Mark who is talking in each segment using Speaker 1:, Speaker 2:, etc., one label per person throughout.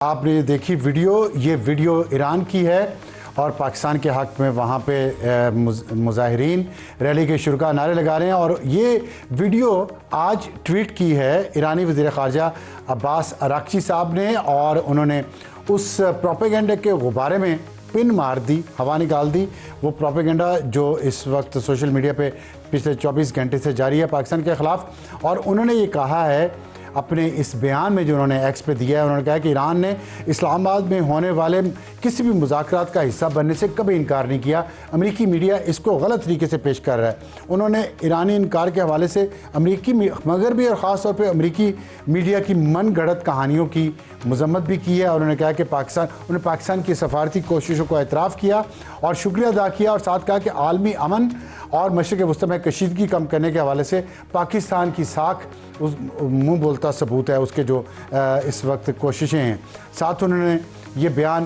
Speaker 1: आपने देखी वीडियो, ये वीडियो ईरान की है और पाकिस्तान के हक़ में वहाँ पे मुजाहिरीन रैली के शुरा नारे लगा रहे हैं। और ये वीडियो आज ट्वीट की है ईरानी वज़ीर ख़ारजा अब्बास अराक़ची साहब ने, और उन्होंने उस प्रोपेगेंडा के गुब्बारे में पिन मार दी, हवा निकाल दी। वो प्रोपेगेंडा जो इस वक्त सोशल मीडिया पे पिछले 24 घंटे से जारी है पाकिस्तान के ख़िलाफ़। और उन्होंने ये कहा है अपने इस बयान में जो उन्होंने एक्स पे दिया है, उन्होंने कहा कि ईरान ने इस्लामाबाद में होने वाले किसी भी मुज़ाकरात का हिस्सा बनने से कभी इनकार नहीं किया। अमेरिकी मीडिया इसको गलत तरीके से पेश कर रहा है। उन्होंने ईरानी इनकार के हवाले से अमेरिकी मगरबी और ख़ास तौर पर अमेरिकी मीडिया की मन गढ़ंत कहानियों की मजम्मत भी की है। और उन्होंने कहा कि उन्होंने पाकिस्तान की सफारती कोशिशों को एतराफ़ किया और शुक्रिया अदा किया, और साथ कहा कि आलमी अमन और मशरिक़ वस्ती में कशीदगी कम करने के हवाले से पाकिस्तान की साख उस मुँह बोलता सबूत है उसके जो इस वक्त कोशिशें हैं। साथ उन्होंने ये बयान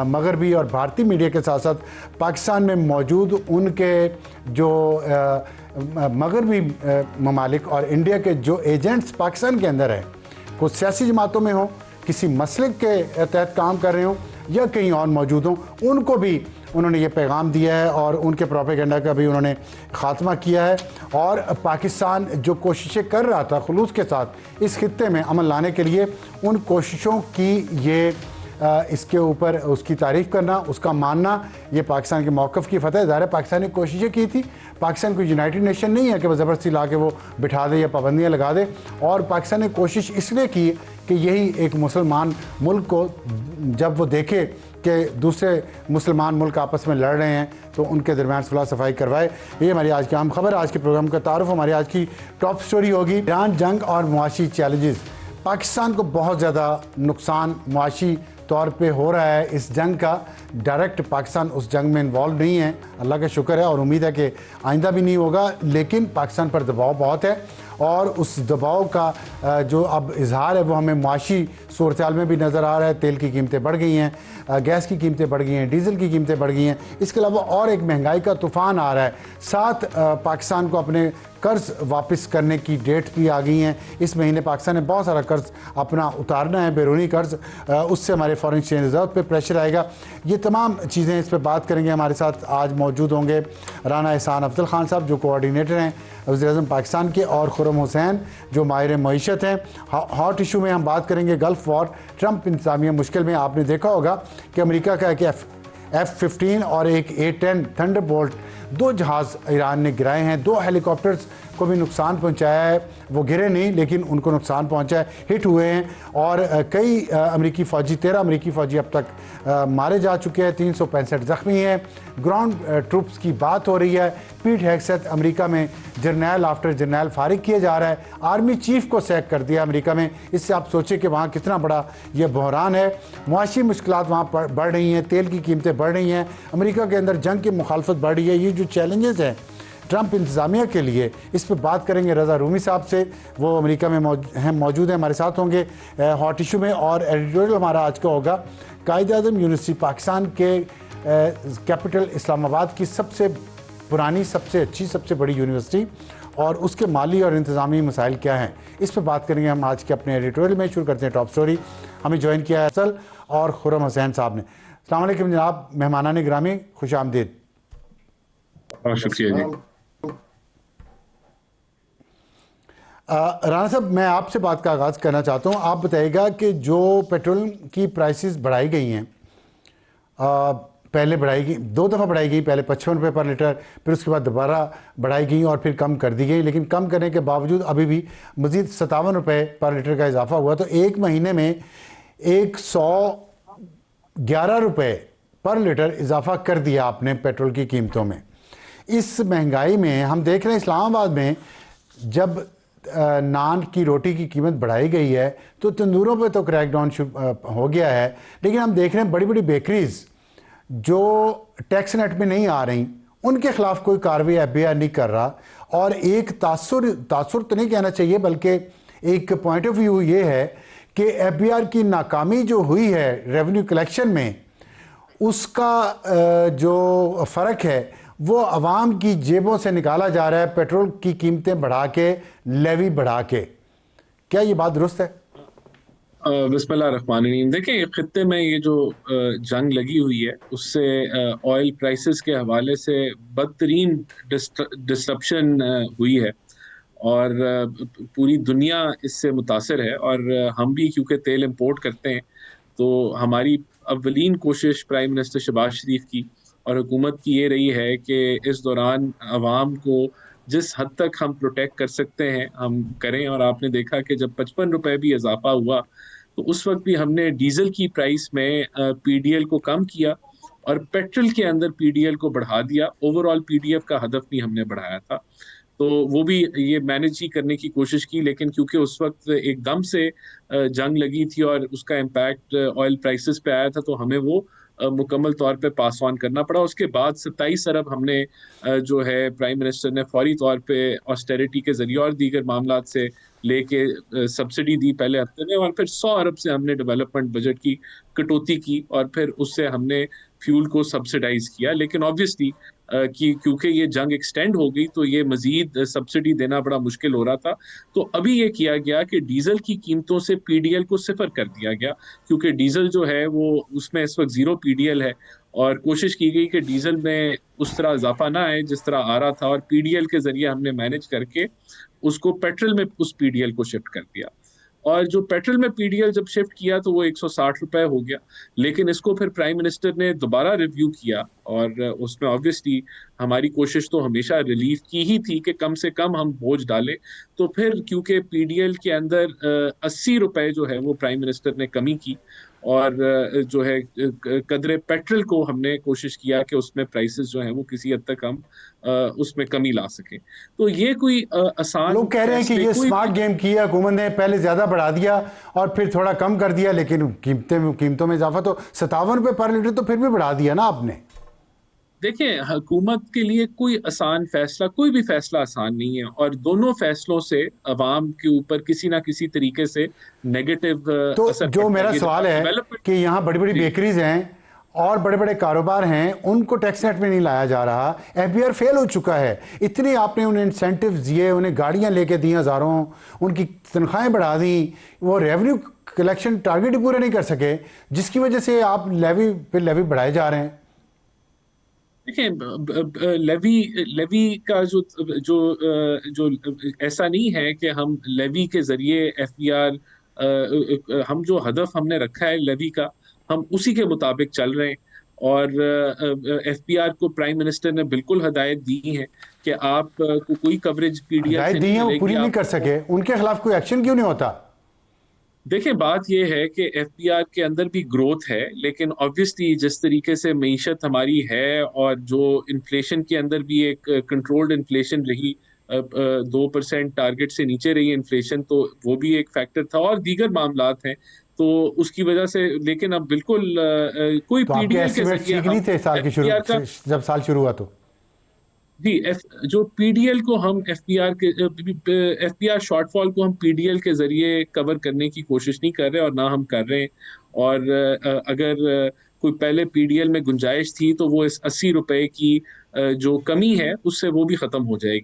Speaker 1: मगरबी और भारतीय मीडिया के साथ साथ पाकिस्तान में मौजूद उनके जो मगरबी ममालिक और इंडिया के जो एजेंट्स पाकिस्तान के अंदर है, कुछ सियासी जमातों में हो, किसी मसलक के तहत काम कर रहे हो या कहीं और मौजूद हों, उनको भी उन्होंने ये पैगाम दिया है और उनके प्रोपेगेंडा का भी उन्होंने ख़ात्मा किया है। और पाकिस्तान जो कोशिशें कर रहा था खुलूस के साथ इस खित्ते में अमन लाने के लिए, उन कोशिशों की ये इसके ऊपर उसकी तारीफ़ करना, उसका मानना, ये पाकिस्तान के मौक़िफ़ की फ़तह। ज़ाहिर है पाकिस्तान ने कोशिशें की थी, पाकिस्तान कोई यूनाइटेड नेशन नहीं है कि वह ज़बरदस्ती ला के वो बिठा दे या पाबंदियाँ लगा दे। और पाकिस्तान ने कोशिश इसलिए की कि यही एक मुसलमान मुल्क को जब वो देखे कि दूसरे मुसलमान मुल्क आपस में लड़ रहे हैं तो उनके दरमियान सुलह सफाई करवाए। ये हमारी आज की आम खबर। आज के प्रोग्राम का तारुफ हमारी आज की टॉप स्टोरी होगी ईरान जंग और मुआशी चैलेंजेस। पाकिस्तान को बहुत ज़्यादा नुकसान मुआशी तौर पे हो रहा है इस जंग का। डायरेक्ट पाकिस्तान उस जंग में इन्वॉल्व नहीं है, अल्लाह का शुक्र है, और उम्मीद है कि आइंदा भी नहीं होगा। लेकिन पाकिस्तान पर दबाव बहुत है और उस दबाव का जो अब इजहार है वो हमें मुआशी सूरत हाल में भी नज़र आ रहा है। तेल की कीमतें बढ़ गई हैं, गैस की कीमतें बढ़ गई हैं, डीज़ल की कीमतें बढ़ गई हैं। इसके अलावा और एक महंगाई का तूफ़ान आ रहा है। साथ पाकिस्तान को अपने कर्ज़ वापस करने की डेट भी आ गई हैं। इस महीने पाकिस्तान ने बहुत सारा कर्ज़ अपना उतारना है, बैरूनी कर्ज़, उससे हमारे फॉरेन एक्सचेंज रिजर्व पे प्रेशर आएगा। ये तमाम चीज़ें इस पर बात करेंगे। हमारे साथ आज मौजूद होंगे राना एहसान अफजल खान साहब जो कोऑर्डिनेटर हैं वज़ीर-ए-आज़म पाकिस्तान के, और खुर्रम हुसैन जो माहिर मईशत हैं। हॉट इशू में हम बात करेंगे गल्फ़ वॉर, ट्रंप इंतज़ामिया मुश्किल में। आपने देखा होगा कि अमेरिका का एक F-15 और एक A-10 थंडरबोल्ट दो जहाज़ ईरान ने गिराए हैं। दो हेलीकॉप्टर्स को भी नुकसान पहुंचाया है, वो गिरे नहीं लेकिन उनको नुकसान पहुंचा है, हिट हुए हैं। और कई अमेरिकी फ़ौजी 13 अमेरिकी फ़ौजी अब तक मारे जा चुके हैं, 365 ज़ख्मी हैं। ग्राउंड ट्रूप्स की बात हो रही है। पीट हेगसेथ अमेरिका में जर्नैल आफ्टर जर्नैल फारिग किया जा रहा है। आर्मी चीफ को सैक कर दिया अमेरिका में। इससे आप सोचें कि वहाँ कितना बड़ा यह बहरान है। मुआशी मुश्किलात वहाँ पर बढ़ रही हैं, तेल की कीमतें बढ़ रही हैं, अमेरिका के अंदर जंग की मुखालफत बढ़ रही है। ये जो चैलेंजेस हैं ट्रंप इंतज़ामिया के लिए, इस पर बात करेंगे रज़ा रूमी साहब से। वो अमेरिका में मौजूद हैं, हमारे साथ होंगे हॉट इशू में। और एडिटोरियल हमारा आज का होगा कायद-ए-आज़म यूनिवर्सिटी पाकिस्तान के कैपिटल इस्लामाबाद की सबसे पुरानी, सबसे अच्छी, सबसे बड़ी यूनिवर्सिटी, और उसके माली और इंतज़ामी मसाइल क्या हैं, इस पर बात करेंगे हम आज के अपने एडिटोरियल में। शुरू करते हैं टॉप स्टोरी। हमें ज्वाइन किया है असल और खुर्रम हुसैन साहब ने। अस्सलाम वालेकुम जनाब, मेहमानान गिरामी, खुश आमदीद।
Speaker 2: शुक्रिया जी।
Speaker 1: राना साहब, मैं आपसे बात का आगाज़ करना चाहता हूँ। आप बताइएगा कि जो पेट्रोल की प्राइसेस बढ़ाई गई हैं, पहले बढ़ाई गई, 2 दफ़ा बढ़ाई गई, पहले 55 रुपये पर लीटर, फिर उसके बाद दोबारा बढ़ाई गई और फिर कम कर दी गई। लेकिन कम करने के बावजूद अभी भी मज़ीद 57 रुपये पर लीटर का इजाफा हुआ। तो एक महीने में 111 रुपये पर लीटर इजाफा कर दिया आपने पेट्रोल की कीमतों में। इस महंगाई में हम देख रहे हैं इस्लामाबाद में जब नान की रोटी की कीमत बढ़ाई गई है तो तंदूरों पे तो क्रैकडाउन हो गया है। लेकिन हम देख रहे हैं बड़ी बड़ी बेकरीज जो टैक्स नेट में नहीं आ रही, उनके खिलाफ कोई कार्रवाई FBI नहीं कर रहा। और एक तासुर तो नहीं कहना चाहिए, बल्कि एक पॉइंट ऑफ व्यू ये है कि FBI की नाकामी जो हुई है रेवेन्यू कलेक्शन में, उसका जो फ़र्क है वो अवाम की जेबों से निकाला जा रहा है, पेट्रोल की कीमतें बढ़ा के, लेवी बढ़ा के। क्या ये बात दुरुस्त है?
Speaker 2: बिस्मिल्लाहिर्रहमानिर्रहीम। देखिए, खित्ते में ये जो जंग लगी हुई है, उससे ऑयल प्राइसेस के हवाले से बदतरीन डिस्रप्शन हुई है। और पूरी दुनिया इससे मुतासिर है। और हम भी क्योंकि तेल इंपोर्ट करते हैं, तो हमारी अव्वलीन कोशिश प्राइम मिनिस्टर शहबाज शरीफ की और हुकूमत की ये रही है कि इस दौरान अवाम को जिस हद तक हम प्रोटेक्ट कर सकते हैं हम करें। और आपने देखा कि जब 55 रुपए भी इजाफा हुआ, तो उस वक्त भी हमने डीजल की प्राइस में पीडीएल को कम किया और पेट्रोल के अंदर पीडीएल को बढ़ा दिया। ओवरऑल पीडीएफ का हदफ नहीं हमने बढ़ाया था। तो वो भी ये मैनेज ही करने की कोशिश की, लेकिन क्योंकि उस वक्त एकदम से जंग लगी थी और उसका इम्पैक्ट ऑयल प्राइसेस पे आया था, तो हमें वो मुकम्मल तौर पे पास ऑन करना पड़ा। उसके बाद 27 अरब हमने जो है प्राइम मिनिस्टर ने फौरी तौर पे ऑस्टेरिटी के जरिए और दीगर मामलात से लेके सब्सिडी दी पहले हफ्ते में, और फिर 100 अरब से हमने डेवलपमेंट बजट की कटौती की, और फिर उससे हमने फ्यूल को सब्सिडाइज किया। लेकिन ऑब्वियसली कि क्योंकि ये जंग एक्सटेंड हो गई, तो ये मजीद सब्सिडी देना बड़ा मुश्किल हो रहा था। तो अभी ये किया गया कि डीजल की कीमतों से पीडीएल को सिफर कर दिया गया, क्योंकि डीजल जो है वो उसमें इस वक्त जीरो पीडीएल है। और कोशिश की गई कि डीजल में उस तरह इजाफा ना आए जिस तरह आ रहा था, और पीडीएल के जरिए हमने मैनेज करके उसको पेट्रोल में उस पीडीएल को शिफ्ट कर दिया। और जो पेट्रोल में पीडीएल जब शिफ्ट किया, तो वो 160 रुपए हो गया। लेकिन इसको फिर प्राइम मिनिस्टर ने दोबारा रिव्यू किया, और उसमें ऑब्वियसली हमारी कोशिश तो हमेशा रिलीफ की ही थी कि कम से कम हम बोझ डालें। तो फिर क्योंकि पीडीएल के अंदर 80 रुपए जो है वो प्राइम मिनिस्टर ने कमी की, और जो है कदरे पेट्रोल को हमने कोशिश किया कि उसमें प्राइसेस जो है वो किसी हद तक हम उसमें कमी ला सकें। तो ये कोई आसान
Speaker 1: लोग कह रहे हैं कि
Speaker 2: फैसले
Speaker 1: ये
Speaker 2: कोई
Speaker 1: स्मार्ट
Speaker 2: भी।
Speaker 1: गेम की है हुकूमत ने, पहले ज़्यादा बढ़ा दिया और फिर थोड़ा कम कर दिया, लेकिन कीमतों में इजाफा तो 57 रुपये पर लीटर तो फिर भी बढ़ा दिया ना आपने।
Speaker 2: देखिए, हुकूमत के लिए कोई आसान फैसला, कोई भी फैसला आसान नहीं है, और दोनों फैसलों से अवाम के ऊपर किसी ना किसी तरीके से नेगेटिव
Speaker 1: तो
Speaker 2: असर
Speaker 1: जो
Speaker 2: पड़ता है।
Speaker 1: मेरा
Speaker 2: ये
Speaker 1: सवाल है
Speaker 2: डेवलपमेंट।
Speaker 1: कि यहाँ बड़ी बड़ी
Speaker 2: जी।
Speaker 1: बेकरीज हैं और बड़े बड़े कारोबार हैं, उनको टैक्स नेट में नहीं लाया जा रहा। एफबीआर फेल हो चुका है। इतने आपने उन्हें इंसेंटिव दिए, उन्हें गाड़ियां लेके दी हज़ारों, उनकी तनख्वाहें बढ़ा दी, वो रेवेन्यू कलेक्शन टारगेट ही पूरे नहीं कर सके, जिसकी वजह से आप लेवी पे लेवी बढ़ाए जा रहे हैं।
Speaker 2: देखिए, लेवी लेवी का जो ऐसा नहीं है कि हम लेवी के जरिए एफबीआर, हम जो हदफ हमने रखा है लेवी का, हम उसी के मुताबिक चल रहे हैं। और एफबीआर को प्राइम मिनिस्टर ने बिल्कुल हदायत दी है कि आप को कोई कवरेज पीडीएल
Speaker 1: हदायत
Speaker 2: से
Speaker 1: दी
Speaker 2: नहीं
Speaker 1: है, वो
Speaker 2: मिलेगी।
Speaker 1: पूरी नहीं
Speaker 2: आप
Speaker 1: कर सके, उनके खिलाफ कोई एक्शन क्यों नहीं होता?
Speaker 2: देखिए, बात यह है कि एफबीआर के अंदर भी ग्रोथ है, लेकिन ऑब्वियसली जिस तरीके से मईशत हमारी है, और जो इन्फ्लेशन के अंदर भी एक कंट्रोल्ड इन्फ्लेशन रही, 2% टारगेट से नीचे रही इन्फ्लेशन, तो वो भी एक फैक्टर था, और दीगर मामलात हैं। तो उसकी वजह से, लेकिन अब बिल्कुल कोई
Speaker 1: तो आपके
Speaker 2: पीडीएल के
Speaker 1: एस्टिमेट्स
Speaker 2: जरिए
Speaker 1: ठीक नहीं
Speaker 2: हम
Speaker 1: थे साल की शुरू,
Speaker 2: एफबीआर का।
Speaker 1: जब साल शुरू हुआ तो?
Speaker 2: जी, जो पीडीएल को हम एफपीआर शॉर्टफॉल को हम पीडीएल के जरिए कवर करने की कोशिश नहीं कर रहे, और ना हम कर रहे हैं। और अगर कोई पहले पीडीएल में गुंजाइश थी, तो वो इस 80 रुपए की जो कमी है उससे वो भी खत्म हो जाएगी।